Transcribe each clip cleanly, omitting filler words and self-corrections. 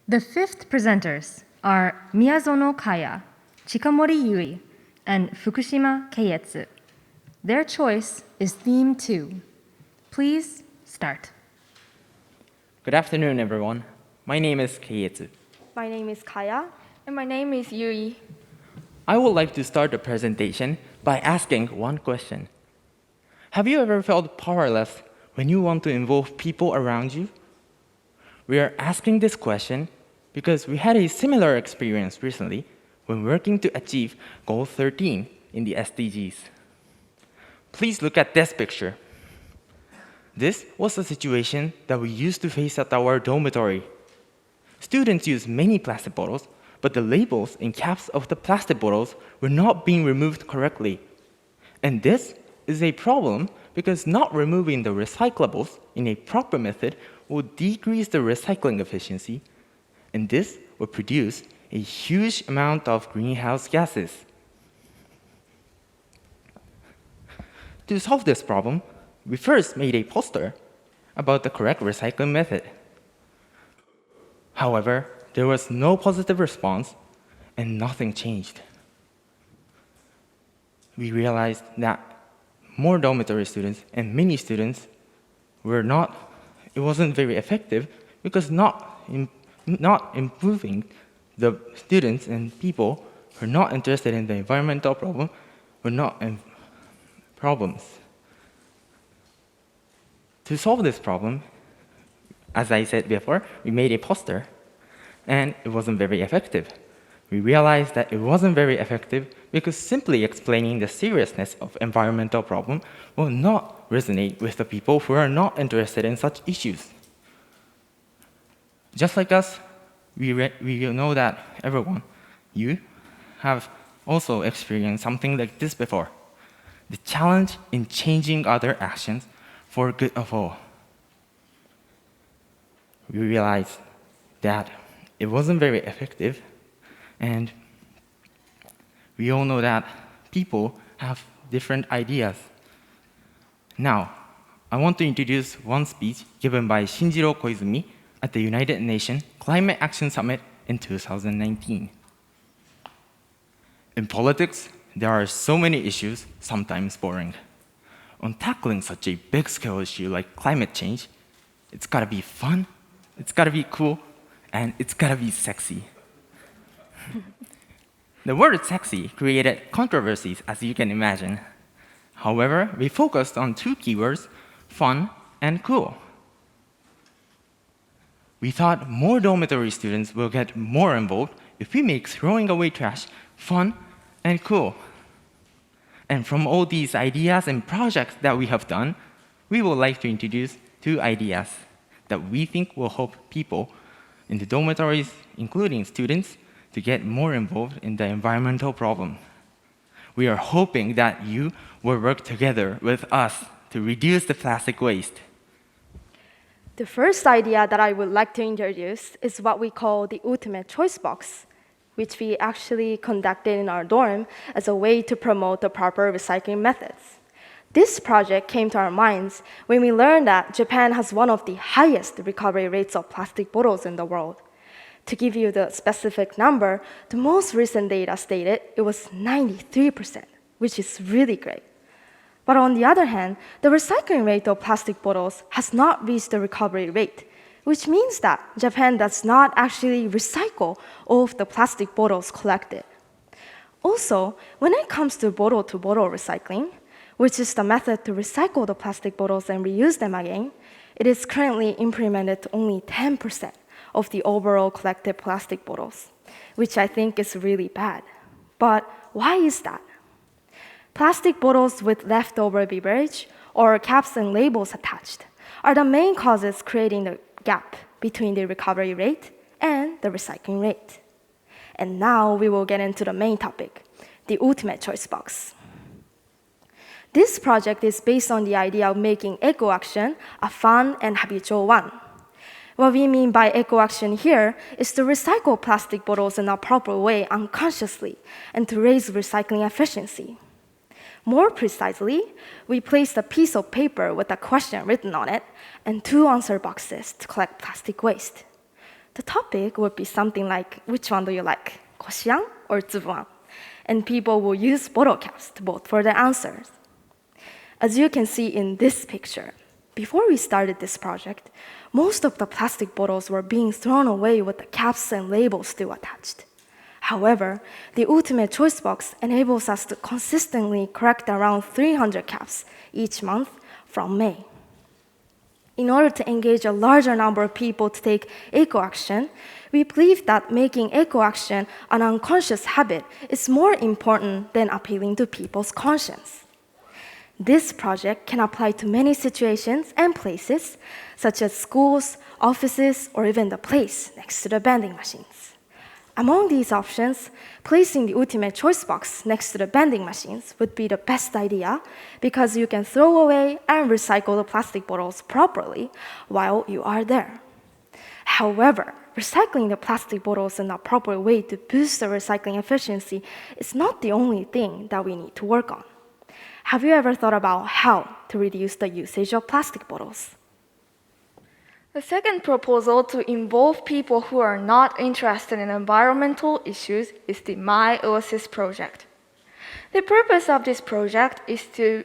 The fifth presenters are Miyazono Kaya, Chikamori Yui, and Fukushima Keietsu. Their choice is Theme 2. Please start. Good afternoon, everyone. My name is Keietsu. My name is Kaya. And my name is Yui. I would like to start the presentation by asking one question. Have you ever felt powerless when you want to involve people around you? We are asking this question because we had a similar experience recently when working to achieve Goal 13 in the SDGs. Please look at this picture. This was a situation that we used to face at our dormitory. Students used many plastic bottles, but the labels and caps of the plastic bottles were not being removed correctly. And this is a problem because not removing the recyclables in a proper method will decrease the recycling efficiency, and this will produce a huge amount of greenhouse gases. To solve this problem, we first made a poster about the correct recycling method. However, there was no positive response and nothing changed. We realized that more dormitory students and many students it wasn't very effective because not improving the students and people who are not interested in the environmental problem were not problems. To solve this problem, as I said before, we made a poster, and it wasn't very effective. We realized that it wasn't very effective because simply explaining the seriousness of environmental problem will not resonate with the people who are not interested in such issues. Just like us, we know that everyone, you, have also experienced something like this before. The challenge in changing other actions for good of all. We realized that it wasn't very effective, and we all know that people have different ideas. Now, I want to introduce one speech given by Shinjiro Koizumi at the United Nations Climate Action Summit in 2019. In politics, there are so many issues, sometimes boring. On tackling such a big-scale issue like climate change, it's gotta be fun, it's gotta be cool, and it's gotta be sexy. The word sexy created controversies, as you can imagine. However, we focused on two keywords, fun and cool. We thought more dormitory students will get more involved if we make throwing away trash fun and cool. And from all these ideas and projects that we have done, we would like to introduce two ideas that we think will help people in the dormitories, including students, to get more involved in the environmental problem. We are hoping that you will work together with us to reduce the plastic waste. The first idea that I would like to introduce is what we call the ultimate choice box, which we actually conducted in our dorm as a way to promote the proper recycling methods. This project came to our minds when we learned that Japan has one of the highest recovery rates of plastic bottles in the world. To give you the specific number, the most recent data stated it was 93%, which is really great. But on the other hand, the recycling rate of plastic bottles has not reached the recovery rate, which means that Japan does not actually recycle all of the plastic bottles collected. Also, when it comes to bottle-to-bottle recycling, which is the method to recycle the plastic bottles and reuse them again, it is currently implemented to only 10% of the overall collected plastic bottles, which I think is really bad. But why is that? Plastic bottles with leftover beverage or caps and labels attached are the main causes creating the gap between the recovery rate and the recycling rate. And now we will get into the main topic, the ultimate choice box. This project is based on the idea of making eco-action a fun and habitual one. What we mean by eco-action here is to recycle plastic bottles in a proper way unconsciously and to raise recycling efficiency. More precisely, we placed a piece of paper with a question written on it and two answer boxes to collect plastic waste. The topic would be something like, which one do you like, koshiyang or tsubuan? And people will use bottle caps to vote for their answers. As you can see in this picture, before we started this project, most of the plastic bottles were being thrown away with the caps and labels still attached. However, the Ultimate Choice Box enables us to consistently collect around 300 caps each month from May. In order to engage a larger number of people to take eco-action, we believe that making eco-action an unconscious habit is more important than appealing to people's conscience. This project can apply to many situations and places, such as schools, offices, or even the place next to the vending machines. Among these options, placing the Ultimate Choice Box next to the vending machines would be the best idea because you can throw away and recycle the plastic bottles properly while you are there. However, recycling the plastic bottles in a proper way to boost the recycling efficiency is not the only thing that we need to work on. Have you ever thought about how to reduce the usage of plastic bottles? The second proposal to involve people who are not interested in environmental issues is the My Oasis project. The purpose of this project is to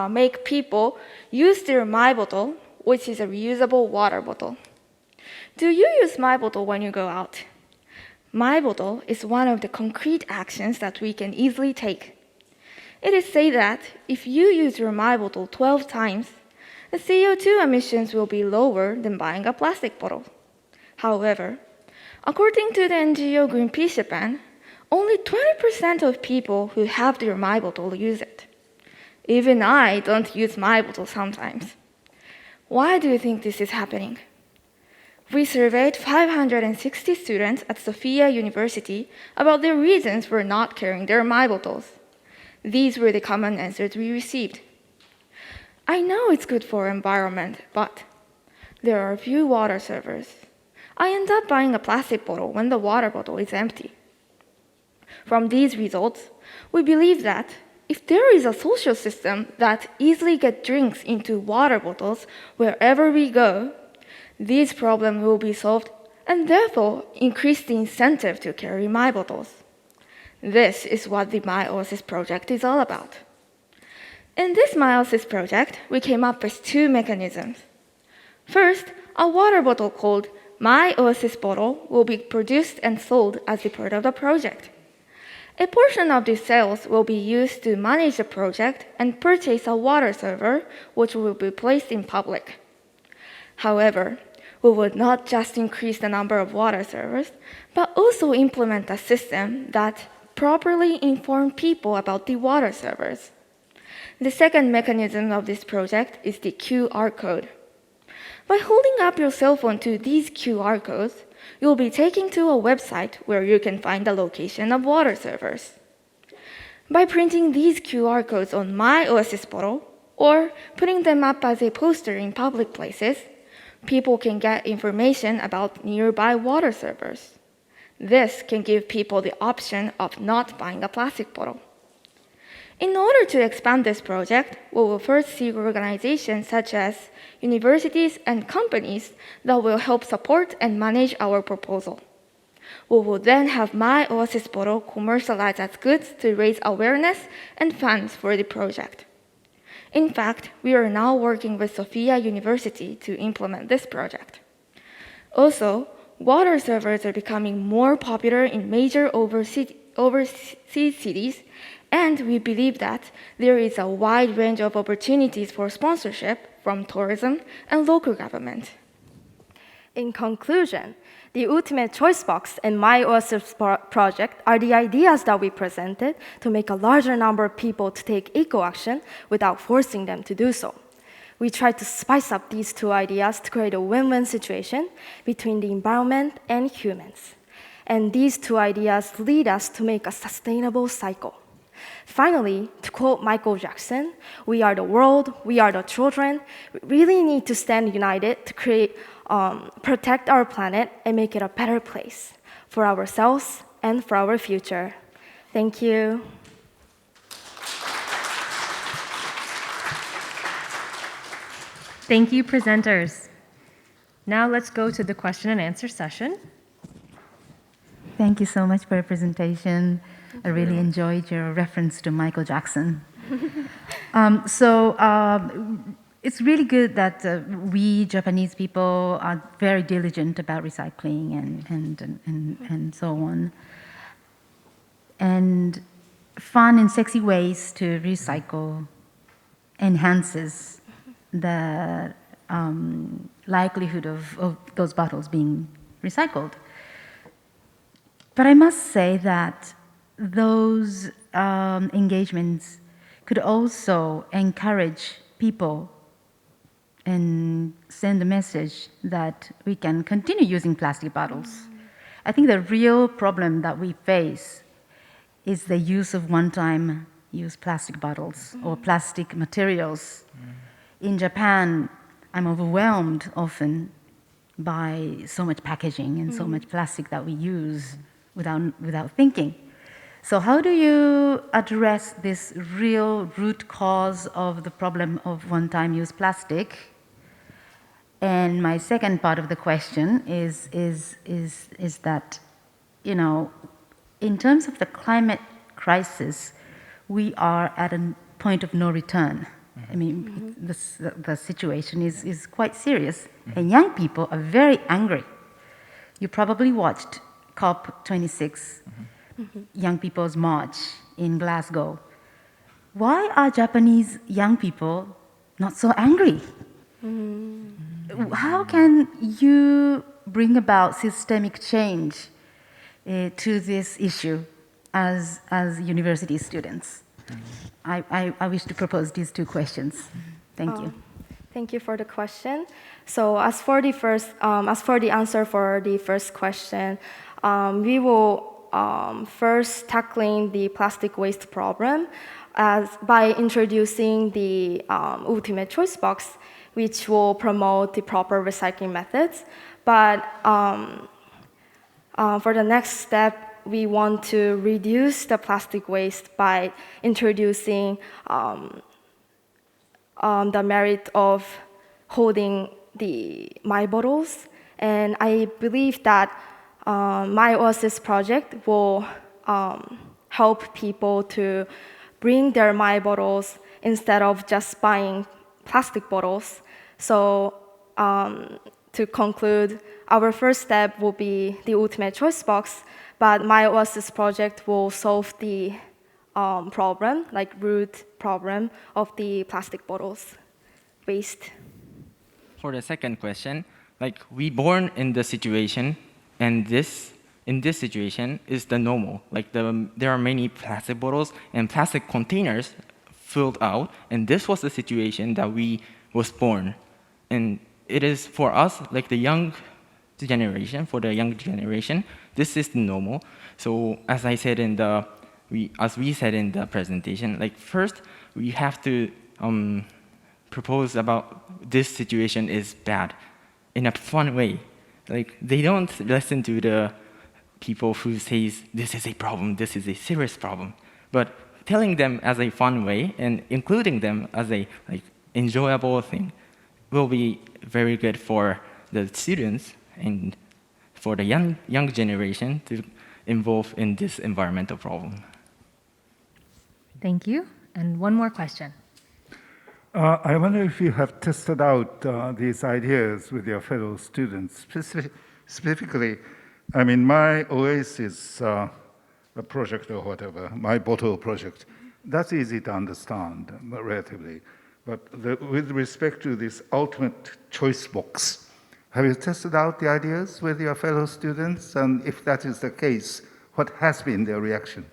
make people use their My bottle, which is a reusable water bottle. Do you use My bottle when you go out? My bottle is one of the concrete actions that we can easily take. It is said that if you use your My bottle 12 times, the CO2 emissions will be lower than buying a plastic bottle. However, according to the NGO Greenpeace Japan, only 20% of people who have their My bottle use it. Even I don't use My bottle sometimes. Why do you think this is happening? We surveyed 560 students at Sophia University about their reasons for not carrying their My bottles. These were the common answers we received. I know it's good for environment, but there are few water servers. I end up buying a plastic bottle when the water bottle is empty. From these results, we believe that if there is a social system that easily gets drinks into water bottles wherever we go, these problems will be solved and therefore increase the incentive to carry My bottles. This is what the My Oasis project is all about. In this My Oasis project, we came up with two mechanisms. First, a water bottle called My Oasis Bottle will be produced and sold as a part of the project. A portion of these sales will be used to manage the project and purchase a water server, which will be placed in public. However, we would not just increase the number of water servers, but also implement a system that properly informs people about the water servers. The second mechanism of this project is the QR code. By holding up your cell phone to these QR codes, you'll be taken to a website where you can find the location of water servers. By printing these QR codes on My Oasis bottle or putting them up as a poster in public places, people can get information about nearby water servers. This can give people the option of not buying a plastic bottle. In order to expand this project, we will first seek organizations such as universities and companies that will help support and manage our proposal. We will then have My Oasis bottle commercialized as goods to raise awareness and funds for the project. In fact, we are now working with Sophia University to implement this project. Also, water servers are becoming more popular in major overseas cities, and we believe that there is a wide range of opportunities for sponsorship from tourism and local government. In conclusion, the Ultimate Choice Box and My Oasis project are the ideas that we presented to make a larger number of people to take eco-action without forcing them to do so. We tried to spice up these two ideas to create a win-win situation between the environment and humans. And these two ideas lead us to make a sustainable cycle. Finally, to quote Michael Jackson, we are the world, we are the children. We really need to stand united to protect our planet and make it a better place for ourselves and for our future. Thank you. Thank you, presenters. Now let's go to the question and answer session. Thank you so much for your presentation. I really enjoyed your reference to Michael Jackson. It's really good that we Japanese people are very diligent about recycling and so on. And fun and sexy ways to recycle enhances the likelihood of those bottles being recycled. But I must say that those engagements could also encourage people and send a message that we can continue using plastic bottles. I think the real problem that we face is the use of one-time use plastic bottles or plastic materials. In Japan, I'm overwhelmed often by so much packaging and so much plastic that we use without thinking. So how do you address this real root cause of the problem of one-time use plastic? And my second part of the question is that, in terms of the climate crisis, we are at a point of no return. I mean, the situation is quite serious, and young people are very angry. You probably watched COP26, young people's march in Glasgow. Why are Japanese young people not so angry? How can you bring about systemic change to this issue as university students? I wish to propose these two questions. Thank you. Thank you for the question. So as for the answer for the first question, we will first tackling the plastic waste problem by introducing the ultimate choice box, which will promote the proper recycling methods. But for the next step, we want to reduce the plastic waste by introducing the merit of holding the My Bottles. And I believe that My Oasis project will help people to bring their My Bottles instead of just buying plastic bottles. So to conclude, our first step will be the ultimate choice box, but My Oasis project will solve the problem, like root problem of the plastic bottles waste. For the second question, like we born in the situation, and in this situation is the normal. Like there are many plastic bottles and plastic containers filled out, and this was the situation that we was born. And it is for us, like the young generation, this is the normal. So as we said in the presentation, like first we have to propose about this situation is bad in a fun way. Like they don't listen to the people who says this is a problem, this is a serious problem, but telling them as a fun way and including them as a enjoyable thing will be very good for the students and for the young generation to involve in this environmental problem. Thank you. And one more question. I wonder if you have tested out these ideas with your fellow students. Specifically, I mean, My Oasis project or whatever, My Bottle project, that's easy to understand relatively. But with respect to this ultimate choice box, have you tested out the ideas with your fellow students? And if that is the case, what has been their reaction?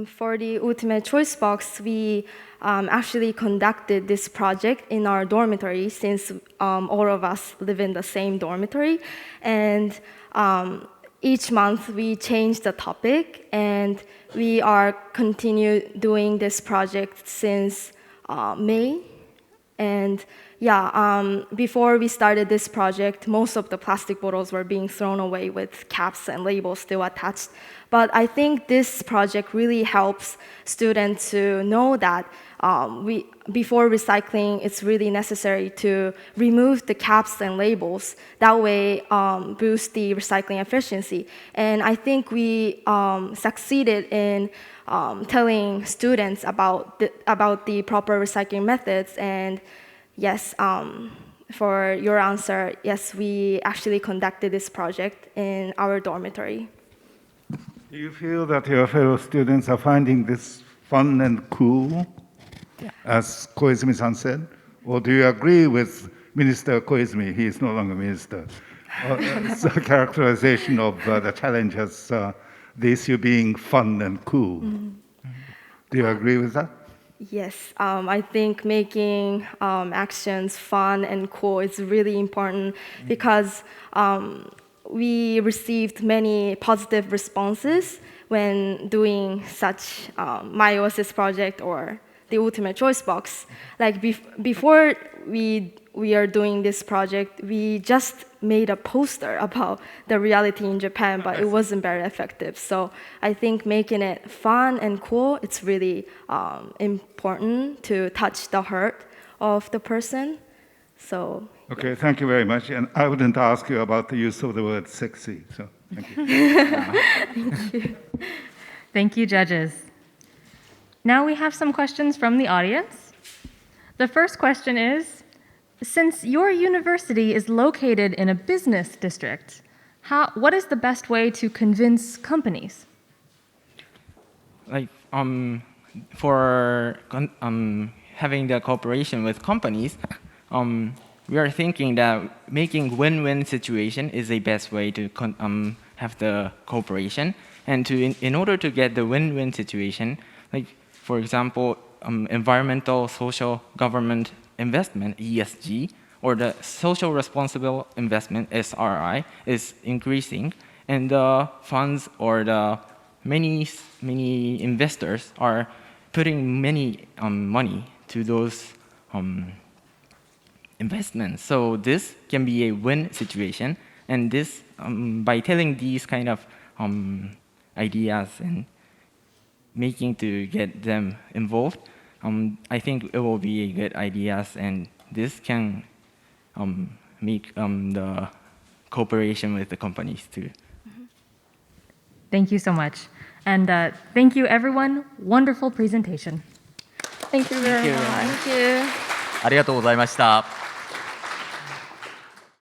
For the ultimate choice box, we actually conducted this project in our dormitory since all of us live in the same dormitory. And each month we change the topic, and we are continue doing this project since May. And before we started this project, most of the plastic bottles were being thrown away with caps and labels still attached. But I think this project really helps students to know that before recycling, it's really necessary to remove the caps and labels. That way, boost the recycling efficiency. And I think we succeeded in telling students about the proper recycling methods. And yes, for your answer, yes, we actually conducted this project in our dormitory. Do you feel that your fellow students are finding this fun and cool, as Koizumi-san said? Or do you agree with Minister Koizumi? He is no longer minister. It's a characterization of the challenge as the issue being fun and cool. Do you agree with that? Yes, I think making actions fun and cool is really important because we received many positive responses when doing such My OSIS project or the Ultimate Choice Box. Like before we are doing this project, we just made a poster about the reality in Japan, but it wasn't very effective. So I think making it fun and cool, it's really important to touch the heart of the person. So. Okay, thank you very much. And I wouldn't ask you about the use of the word sexy, so thank you. Thank you. Thank you, judges. Now we have some questions from the audience. The first question is, since your university is located in a business district, what is the best way to convince companies? Like for having the cooperation with companies, we are thinking that making win-win situation is the best way to have the cooperation. And in order to get the win-win situation, like for example, environmental, social, government investment (ESG) or the social responsible investment (SRI) is increasing, and the funds or the many investors are putting many money to those investments. So this can be a win situation, and this by telling these kind of ideas and making to get them involved, I think it will be a good ideas, and this can make the cooperation with the companies too. Thank you so much. And thank you, everyone. Wonderful presentation. Thank you very much. Thank you. ありがとうございました。